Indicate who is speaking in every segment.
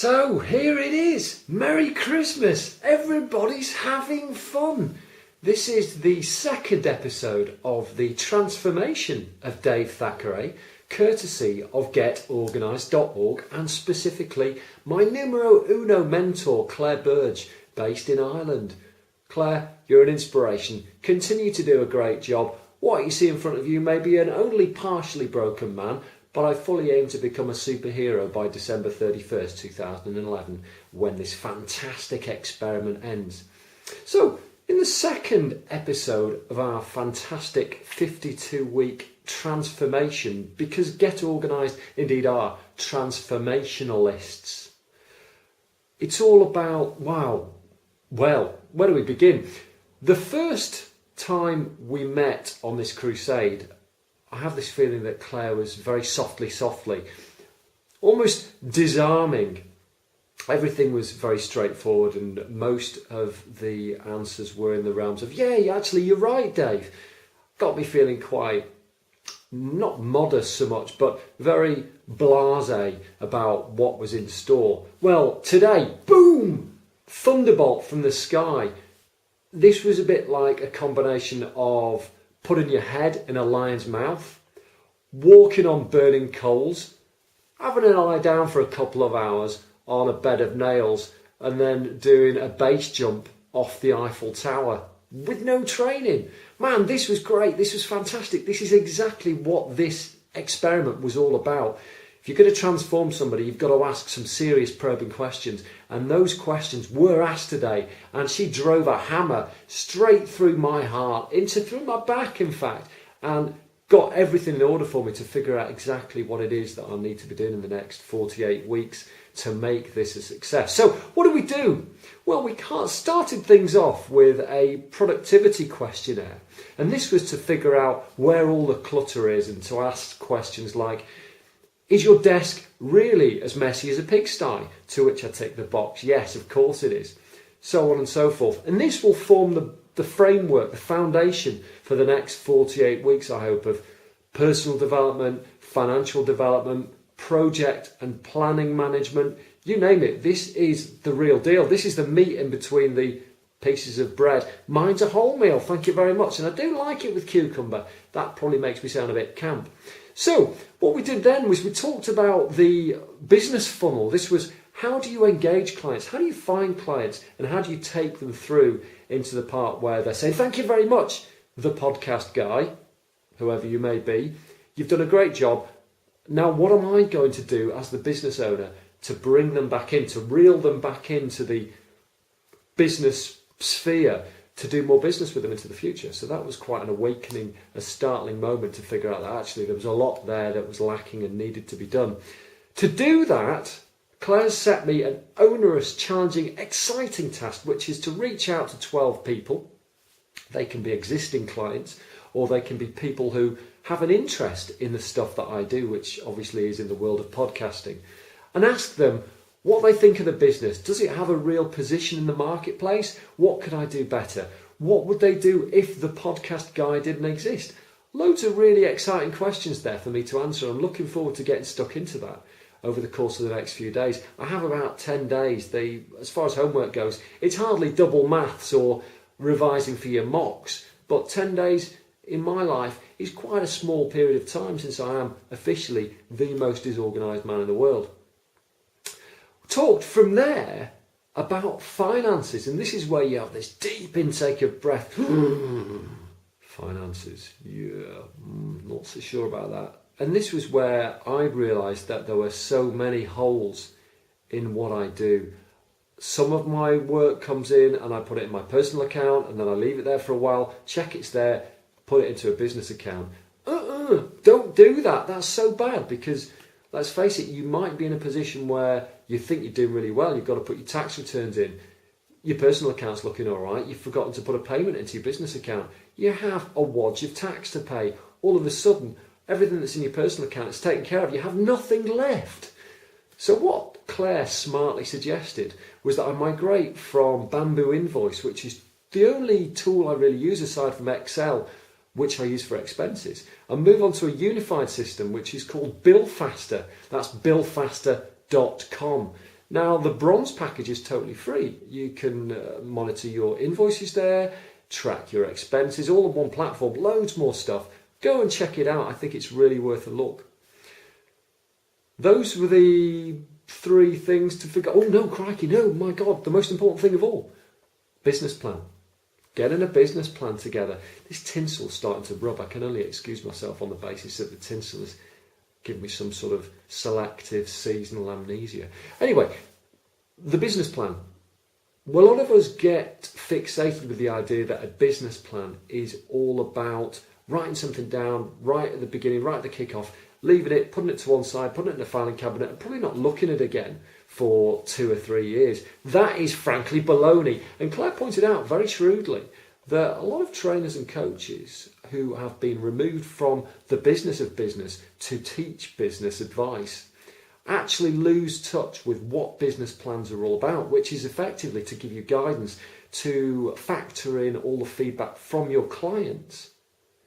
Speaker 1: So here it is, Merry Christmas, everybody's having fun. This is the second episode of the transformation of Dave Thackeray, courtesy of GetOrganised.org and specifically my numero uno mentor Claire Burge, based in Ireland. Claire, you're an inspiration, continue to do a great job. What you see in front of you may be an only partially broken man, but I fully aim to become a superhero by December 31st, 2011, when this fantastic experiment ends. So, in the second episode of our fantastic 52-week transformation, because Get Organised indeed are transformationalists, it's all about, well, where do we begin? The first time we met on this crusade, I have this feeling that Claire was very softly, almost disarming. Everything was very straightforward and most of the answers were in the realms of, yeah, actually you're right, Dave. Got me feeling quite, not modest so much, but very blasé about what was in store. Well, today, boom, thunderbolt from the sky. This was a bit like a combination of putting your head in a lion's mouth, walking on burning coals, having a lie down for a couple of hours on a bed of nails, and then doing a base jump off the Eiffel Tower with no training. Man, this was great. This was fantastic. This is exactly what this experiment was all about. If you're going to transform somebody, you've got to ask some serious probing questions. And those questions were asked today. And she drove a hammer straight through my heart, through my back, in fact, and got everything in order for me to figure out exactly what it is that I need to be doing in the next 48 weeks to make this a success. So what do we do? Well, we started things off with a productivity questionnaire. And this was to figure out where all the clutter is and to ask questions like, is your desk really as messy as a pigsty? To which I tick the box, yes, of course it is. So on and so forth. And this will form the framework, the foundation for the next 48 weeks, I hope, of personal development, financial development, project and planning management. You name it, this is the real deal. This is the meat in between the pieces of bread. Mine's a whole meal, thank you very much. And I do like it with cucumber. That probably makes me sound a bit camp. So what we did then was we talked about the business funnel. This was, how do you engage clients? How do you find clients? And how do you take them through into the part where they're saying, thank you very much, the podcast guy, whoever you may be. You've done a great job. Now, what am I going to do as the business owner to bring them back in, to reel them back into the business sphere, to do more business with them into the future? So that was quite an awakening, a startling moment to figure out that actually there was a lot there that was lacking and needed to be done. To do that, Claire set me an onerous, challenging, exciting task, which is to reach out to 12 people. They can be existing clients, or they can be people who have an interest in the stuff that I do, which obviously is in the world of podcasting, and ask them what they think of the business. Does it have a real position in the marketplace? What could I do better? What would they do if the podcast guy didn't exist? Loads of really exciting questions there for me to answer. I'm looking forward to getting stuck into that over the course of the next few days. I have about 10 days. As far as homework goes, it's hardly double maths or revising for your mocks, but 10 days in my life is quite a small period of time since I am officially the most disorganised man in the world. Talked from there about finances, and this is where you have this deep intake of breath. Finances, yeah, not so sure about that. And this was where I realised that there were so many holes in what I do. Some of my work comes in and I put it in my personal account and then I leave it there for a while, check it's there, put it into a business account. Don't do that. That's so bad, because let's face it, you might be in a position where you think you're doing really well. You've got to put your tax returns in. Your personal account's looking all right. You've forgotten to put a payment into your business account. You have a wodge of tax to pay. All of a sudden, everything that's in your personal account is taken care of. You have nothing left. So what Claire smartly suggested was that I migrate from Bamboo Invoice, which is the only tool I really use aside from Excel, which I use for expenses, and move on to a unified system which is called Bill Faster. That's billfaster.com. Now, the bronze package is totally free. You can monitor your invoices there, track your expenses, all on one platform, loads more stuff. Go and check it out. I think it's really worth a look. Those were the 3 things to figure. Oh no, crikey, no, my God, the most important thing of all, business plan. Getting a business plan together. This tinsel's starting to rub. I can only excuse myself on the basis that the tinsel is giving me some sort of selective seasonal amnesia. Anyway, the business plan. Well, a lot of us get fixated with the idea that a business plan is all about writing something down right at the beginning, right at the kick-off, leaving it, putting it to one side, putting it in the filing cabinet, and probably not looking at it again for 2 or 3 years. That is frankly baloney. And Claire pointed out very shrewdly that a lot of trainers and coaches who have been removed from the business of business to teach business advice actually lose touch with what business plans are all about, which is effectively to give you guidance, to factor in all the feedback from your clients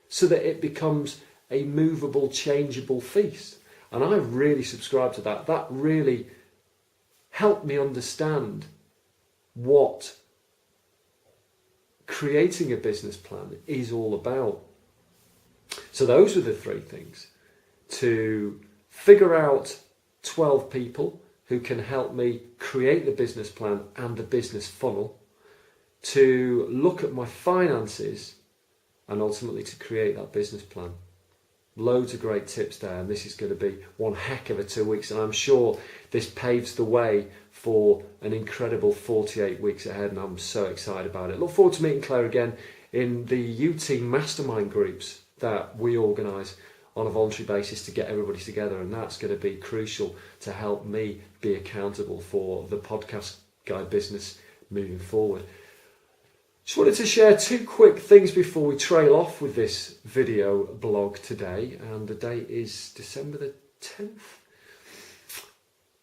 Speaker 1: so that it becomes a movable, changeable feast. And I really subscribe to that. That really helped me understand what creating a business plan is all about. So those were the 3 things. To figure out 12 people who can help me create the business plan and the business funnel, to look at my finances, and ultimately to create that business plan. Loads of great tips there, and this is going to be one heck of a 2 weeks, and I'm sure this paves the way for an incredible 48 weeks ahead, and I'm so excited about it. Look forward to meeting Claire again in the U-Team mastermind groups that we organise on a voluntary basis to get everybody together, and that's going to be crucial to help me be accountable for the podcast guide business moving forward. Just wanted to share 2 quick things before we trail off with this video blog today, and the date is December the 10th.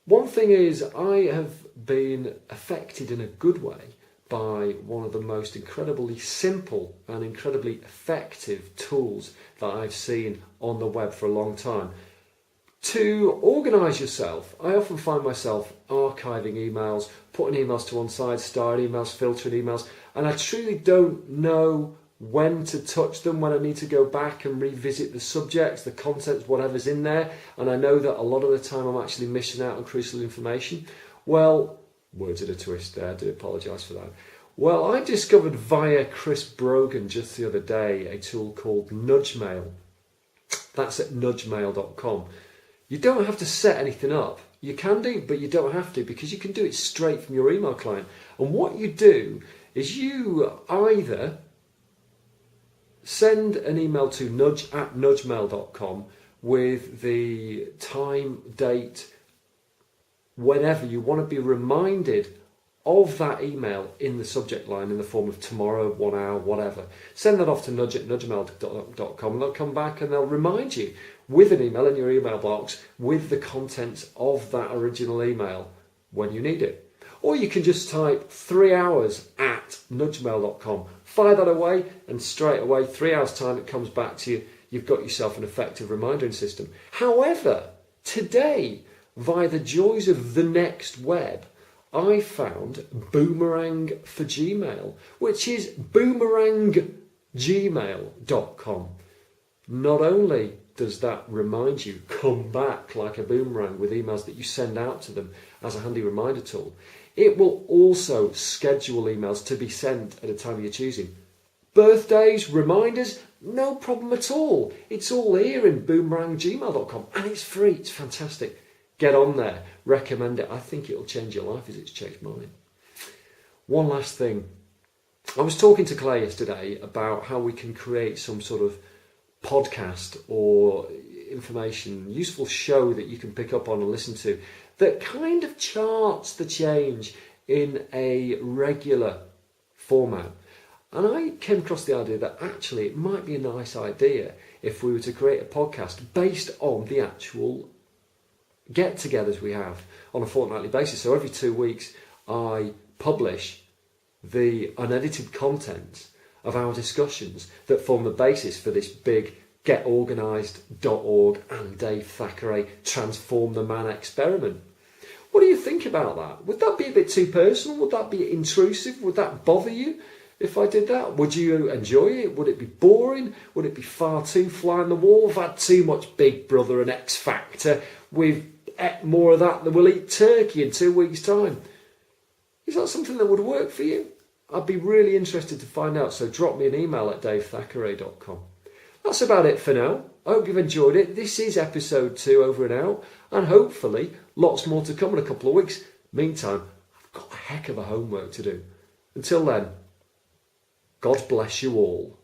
Speaker 1: One thing is, I have been affected in a good way by one of the most incredibly simple and incredibly effective tools that I've seen on the web for a long time. To organise yourself, I often find myself archiving emails, putting emails to one side, starring emails, filtering emails, and I truly don't know when to touch them, when I need to go back and revisit the subjects, the contents, whatever's in there, and I know that a lot of the time I'm actually missing out on crucial information. Well, words at a twist there, I do apologise for that. Well, I discovered via Chris Brogan just the other day a tool called Nudge Mail. That's at nudgemail.com. You don't have to set anything up. You can do, but you don't have to, because you can do it straight from your email client. And what you do is you either send an email to nudge@nudgemail.com with the time, date, whenever you want to be reminded of that email in the subject line in the form of tomorrow, 1 hour, whatever. Send that off to nudge@nudgemail.com and they'll come back and they'll remind you with an email in your email box with the contents of that original email when you need it. Or you can just type 3 hours at nudgemail.com, fire that away, and straight away, 3 hours time, it comes back to you. You've got yourself an effective remindering system. However, today, via the joys of the next web, I found Boomerang for Gmail, which is boomeranggmail.com. Not only does that remind you, come back like a boomerang with emails that you send out to them as a handy reminder tool, it will also schedule emails to be sent at a time you're choosing. Birthdays, reminders, no problem at all. It's all here in boomeranggmail.com and it's free, it's fantastic. Get on there, recommend it. I think it'll change your life as it's changed mine. One last thing. I was talking to Claire yesterday about how we can create some sort of podcast or information, useful show that you can pick up on and listen to that kind of charts the change in a regular format. And I came across the idea that actually it might be a nice idea if we were to create a podcast based on the actual get-togethers we have on a fortnightly basis. So every 2 weeks I publish the unedited content of our discussions that form the basis for this big GetOrganised.org and Dave Thackeray Transform the Man experiment. What do you think about that? Would that be a bit too personal? Would that be intrusive? Would that bother you if I did that? Would you enjoy it? Would it be boring? Would it be far too fly on the wall? I've had too much Big Brother and X Factor. We've ate more of that than we'll eat turkey in 2 weeks' time. Is that something that would work for you? I'd be really interested to find out, so drop me an email at davethackray.com. That's about it for now. I hope you've enjoyed it. This is episode 2 over and out, and hopefully lots more to come in a couple of weeks. Meantime, I've got a heck of a homework to do. Until then, God bless you all.